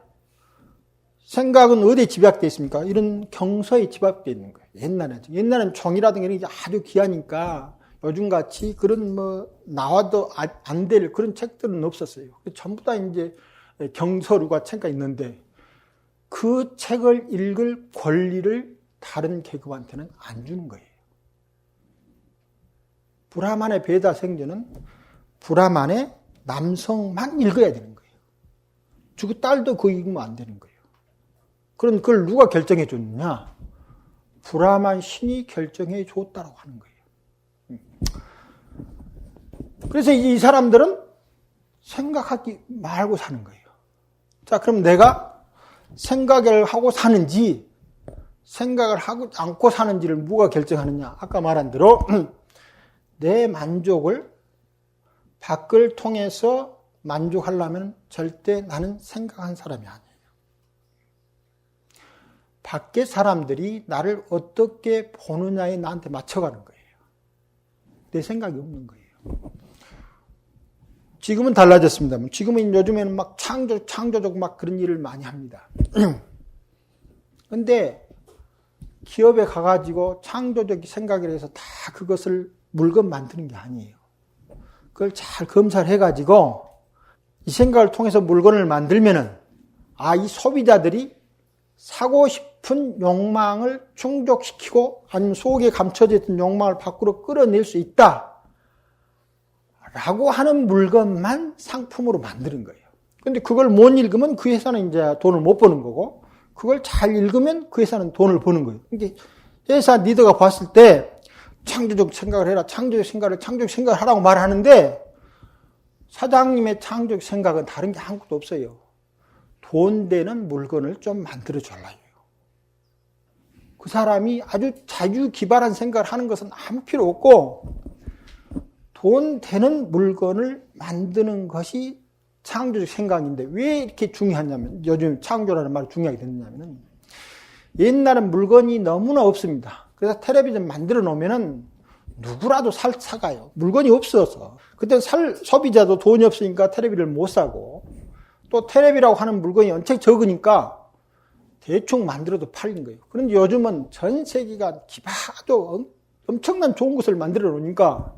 생각은 어디에 집약되어 있습니까? 이런 경서에 집약되어 있는 거예요. 옛날엔 종이라든가 이런 게 아주 귀하니까 요즘같이 그런 나와도 안 될 그런 책들은 없었어요. 전부 다 이제 경서류가 책가 있는데 그 책을 읽을 권리를 다른 계급한테는 안 주는 거예요. 브라만의 베다 생전은 브라만의 남성만 읽어야 되는 거예요. 그 딸도 그거 읽으면 안 되는 거예요. 그럼 그걸 누가 결정해 줬느냐? 브라만 신이 결정해 줬다고 하는 거예요. 그래서 이 사람들은 생각하지 말고 사는 거예요. 자, 그럼 내가 생각을 하고 사는지 생각을 하고 않고 사는지를 누가 결정하느냐? 아까 말한 대로 내 만족을 밖을 통해서 만족하려면 절대 나는 생각한 사람이 아니에요. 밖의 사람들이 나를 어떻게 보느냐에 나한테 맞춰가는 거예요. 내 생각이 없는 거예요. 지금은 달라졌습니다만, 지금은 요즘에는 막 창조적 막 그런 일을 많이 합니다. 근데 기업에 가가지고 창조적 생각을 해서 다 그것을 물건 만드는 게 아니에요. 그걸 잘 검사를 해가지고 이 생각을 통해서 물건을 만들면은 이 소비자들이 사고 싶은 욕망을 충족시키고 아니면 속에 감춰져 있던 욕망을 밖으로 끌어낼 수 있다 라고 하는 물건만 상품으로 만드는 거예요. 근데 그걸 못 읽으면 그 회사는 이제 돈을 못 버는 거고 그걸 잘 읽으면 그 회사는 돈을 버는 거예요. 근데 회사 리더가 봤을 때 창조적 생각을 해라. 창조적 생각을 하라고 말하는데 사장님의 창조적 생각은 다른 게 아무것도 없어요. 돈 되는 물건을 좀 만들어달라요. 그 사람이 아주 자주 기발한 생각을 하는 것은 아무 필요 없고 돈 되는 물건을 만드는 것이 창조적 생각인데 왜 이렇게 중요하냐면 요즘 창조라는 말이 중요하게 됐냐면 옛날엔 물건이 너무나 없습니다. 그래서 텔레비전 만들어 놓으면은 누구라도 사가요. 물건이 없어서. 그때 소비자도 돈이 없으니까 텔레비전을 못 사고 또 텔레비라고 하는 물건이 엄청 적으니까 대충 만들어도 팔린 거예요. 그런데 요즘은 전 세계가 아주 엄청난 좋은 것을 만들어 놓으니까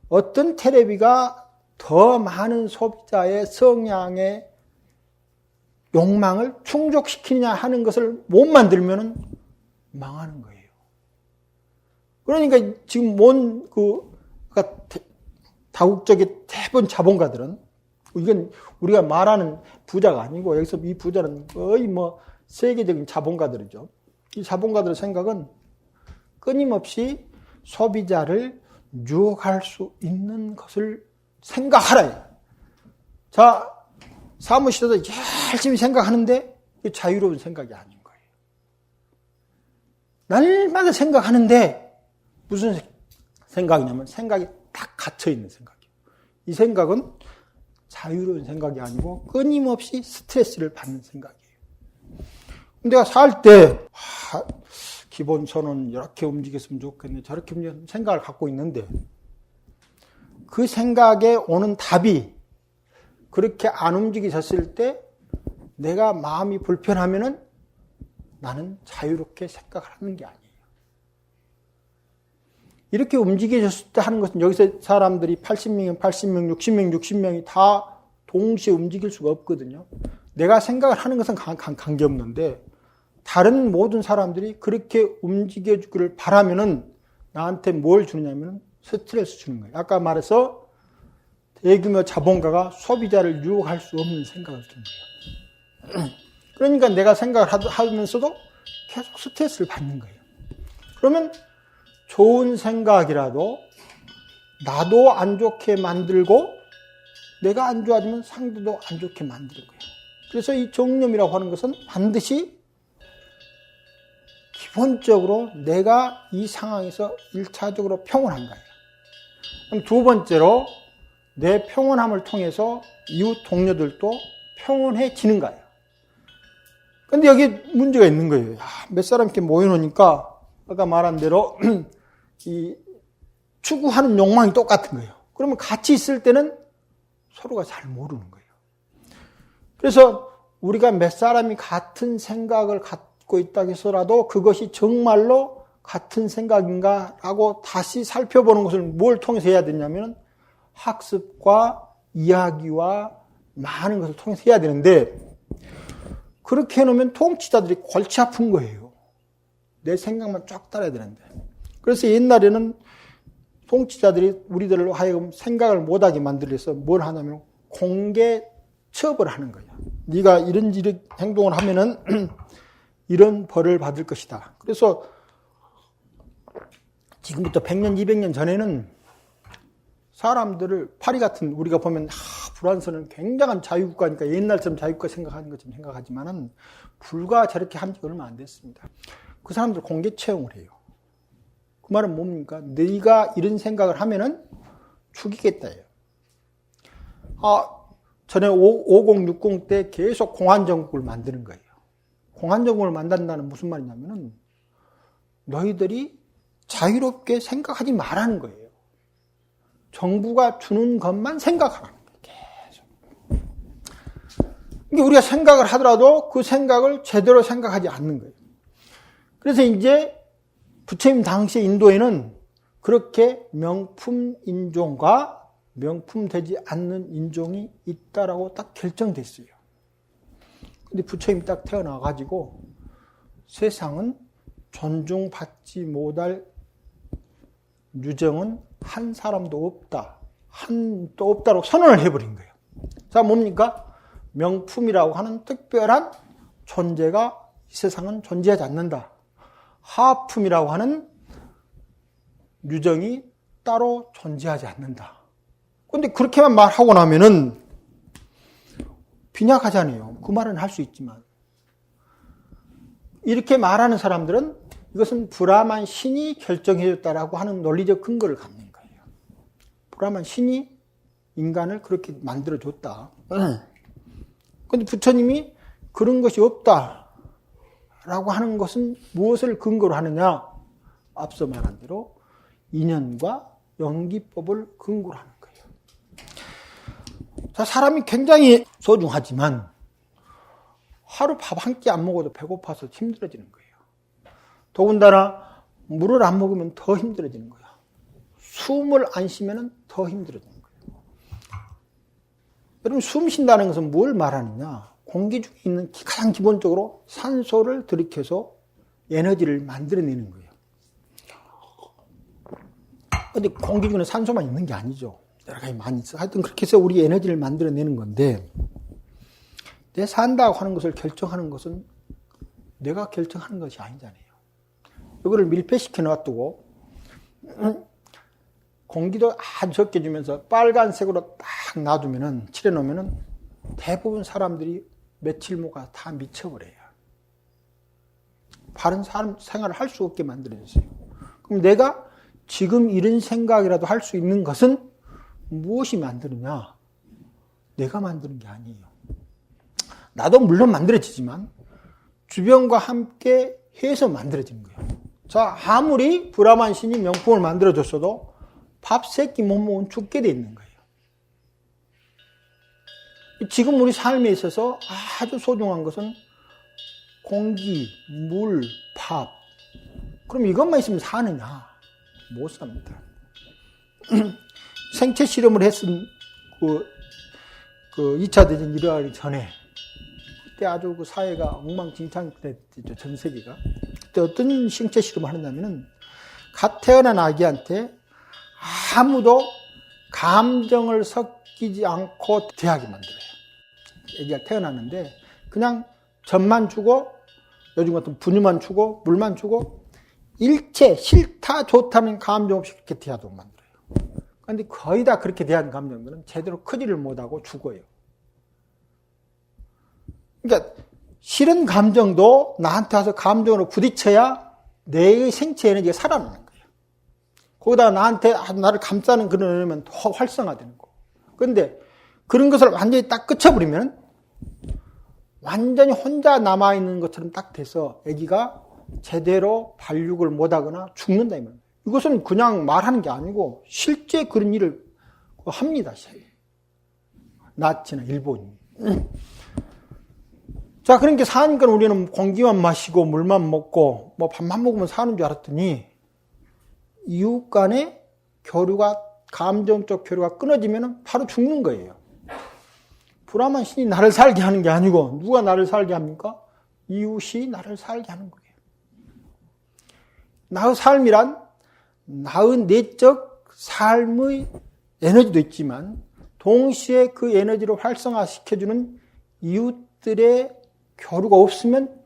어떤 텔레비가 더 많은 소비자의 성향의 욕망을 충족시키느냐 하는 것을 못 만들면 망하는 거예요. 그러니까 지금 다국적인 대부분 자본가들은, 이건 우리가 말하는 부자가 아니고 여기서 이 부자는 거의 세계적인 자본가들이죠. 이 자본가들의 생각은 끊임없이 소비자를 유혹할 수 있는 것을 생각하라. 자, 사무실에서 열심히 생각하는데 자유로운 생각이 아닌 거예요. 날마다 생각하는데 무슨 생각이냐면 생각이 딱 갇혀있는 생각이에요. 이 생각은 자유로운 생각이 아니고 끊임없이 스트레스를 받는 생각이에요. 내가 살 때 기본선은 이렇게 움직였으면 좋겠네, 저렇게 움직였으면 생각을 갖고 있는데 그 생각에 오는 답이 그렇게 안 움직여졌을 때 내가 마음이 불편하면은 나는 자유롭게 생각을 하는 게 아니에요. 이렇게 움직여졌을 때 하는 것은 여기서 사람들이 80명, 80명, 60명, 60명이 다 동시에 움직일 수가 없거든요. 내가 생각을 하는 것은 관계없는데 다른 모든 사람들이 그렇게 움직여주기를 바라면은 나한테 뭘 주느냐면 스트레스 주는 거예요. 아까 말해서 대규모 자본가가 소비자를 유혹할 수 없는 생각을 주는 거예요. 그러니까 내가 생각을 하면서도 계속 스트레스를 받는 거예요. 그러면 좋은 생각이라도 나도 안 좋게 만들고 내가 안 좋아지면 상대도 안 좋게 만드는 거예요. 그래서 이 정념이라고 하는 것은 반드시 기본적으로 내가 이 상황에서 1차적으로 평온한 거예요. 그럼 두 번째로 내 평온함을 통해서 이웃 동료들도 평온해지는 거예요. 근데 여기 문제가 있는 거예요. 몇 사람 이렇게 모여놓으니까 아까 말한 대로 이 추구하는 욕망이 똑같은 거예요. 그러면 같이 있을 때는 서로가 잘 모르는 거예요. 그래서 우리가 몇 사람이 같은 생각을 갖고 있다 해서라도 그것이 정말로 같은 생각인가라고 다시 살펴보는 것을 뭘 통해서 해야 되냐면 학습과 이야기와 많은 것을 통해서 해야 되는데 그렇게 해놓으면 통치자들이 골치 아픈 거예요. 내 생각만 쫙 따라야 되는데. 그래서 옛날에는 통치자들이 우리들로 하여금 생각을 못하게 만들기 위해서 뭘 하냐면 공개 처벌을 하는 거예요. 네가 이런 행동을 하면은 이런 벌을 받을 것이다. 그래서 지금부터 100년, 200년 전에는 사람들을 파리 같은 우리가 보면 프랑스는 굉장한 자유국가니까 옛날처럼 자유국가 생각하는 것처럼 생각하지만은 불과 저렇게 한 지 얼마 안 됐습니다. 그 사람들 공개 채용을 해요. 그 말은 뭡니까? 네가 이런 생각을 하면은 죽이겠다예요. 전에 5060 때 계속 공안정국을 만드는 거예요. 공안정국을 만든다는 무슨 말이냐면은 너희들이 자유롭게 생각하지 말라는 거예요. 정부가 주는 것만 생각하라는 거예요. 계속. 그러니까 우리가 생각을 하더라도 그 생각을 제대로 생각하지 않는 거예요. 그래서 이제 부처님 당시 인도에는 그렇게 명품 인종과 명품 되지 않는 인종이 있다라고 딱 결정됐어요. 근데 부처님이 딱 태어나가지고 세상은 존중받지 못할 유정은 한 사람도 없다. 또 없다라고 선언을 해버린 거예요. 자, 뭡니까? 명품이라고 하는 특별한 존재가 이 세상은 존재하지 않는다. 하품이라고 하는 유정이 따로 존재하지 않는다. 근데 그렇게만 말하고 나면은 빈약하잖아요. 그 말은 할 수 있지만. 이렇게 말하는 사람들은 이것은 브라만 신이 결정해줬다라고 하는 논리적 근거를 갖는 거예요. 브라만 신이 인간을 그렇게 만들어줬다. 근데 부처님이 그런 것이 없다라고 하는 것은 무엇을 근거로 하느냐? 앞서 말한 대로 인연과 연기법을 근거로 하는 거예요. 자, 사람이 굉장히 소중하지만 하루 밥 한 끼 안 먹어도 배고파서 힘들어지는 거예요. 더군다나 물을 안 먹으면 더 힘들어지는 거예요. 숨을 안 쉬면 더 힘들어지는 거예요. 여러분, 숨 쉰다는 것은 뭘 말하느냐? 공기 중에 있는 가장 기본적으로 산소를 들이켜서 에너지를 만들어내는 거예요. 근데 공기 중에 산소만 있는 게 아니죠. 여러 가지 많이 있어. 하여튼 그렇게 해서 우리 에너지를 만들어내는 건데, 내 산다고 하는 것을 결정하는 것은 내가 결정하는 것이 아니잖아요. 이거를 밀폐시켜 놔두고, 공기도 아주 적게 주면서 빨간색으로 딱 놔두면은, 칠해 놓으면은 대부분 사람들이 며칠 모가 다 미쳐버려요. 바른 생활을 할 수 없게 만들어졌어요. 그럼 내가 지금 이런 생각이라도 할 수 있는 것은 무엇이 만드느냐? 내가 만드는 게 아니에요. 나도 물론 만들어지지만 주변과 함께 해서 만들어지는 거예요. 자, 아무리 브라만 신이 명품을 만들어줬어도 밥 3끼 못 먹으면 죽게 돼 있는 거예요. 지금 우리 삶에 있어서 아주 소중한 것은 공기, 물, 밥. 그럼 이것만 있으면 사느냐? 못 삽니다. 생체 실험을 했은 그 2차 대전 일어나기 전에, 그때 아주 그 사회가 엉망진창됐죠, 전 세계가. 그때 어떤 생체 실험을 하느냐면은, 갓 태어난 아기한테 아무도 감정을 섞이지 않고 대하게 만들어요. 아기가 태어났는데, 그냥 젖만 주고, 요즘 같은 분유만 주고, 물만 주고, 일체 싫다 좋다는 감정 없이 그렇게 대하도록 만들어요. 그런데 거의 다 그렇게 대한 감정들은 제대로 크지를 못하고 죽어요. 그러니까 싫은 감정도 나한테 와서 감정으로 부딪혀야 내 생체 에너지가 살아나는 거예요. 거기다가 나한테 나를 감싸는 그런 에너지면 더 활성화되는 거고. 그런데 그런 것을 완전히 딱 끝쳐버리면 완전히 혼자 남아있는 것처럼 딱 돼서 아기가 제대로 발육을 못하거나 죽는다 이 말이에요. 이것은 그냥 말하는 게 아니고 실제 그런 일을 합니다. 나치나 일본이. 자, 그러니까 사니까 우리는 공기만 마시고 물만 먹고 뭐 밥만 먹으면 사는 줄 알았더니 이웃 간의 교류가, 감정적 교류가 끊어지면 바로 죽는 거예요. 브라만 신이 나를 살게 하는 게 아니고 누가 나를 살게 합니까? 이웃이 나를 살게 하는 거예요. 나의 삶이란 나의 내적 삶의 에너지도 있지만 동시에 그 에너지를 활성화시켜주는 이웃들의 교류가 없으면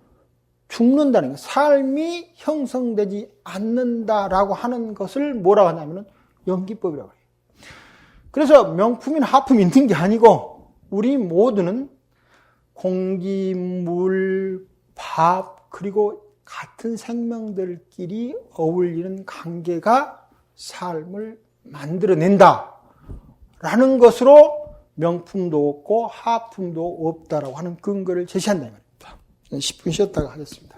죽는다는 거예요. 삶이 형성되지 않는다라고 하는 것을 뭐라고 하냐면 연기법이라고 해요. 그래서 명품이나 하품이 있는 게 아니고 우리 모두는 공기, 물, 밥, 그리고 같은 생명들끼리 어울리는 관계가 삶을 만들어낸다 라는 것으로 명품도 없고 하품도 없다라고 하는 근거를 제시한다 이 말입니다. 10분 쉬었다가 하겠습니다.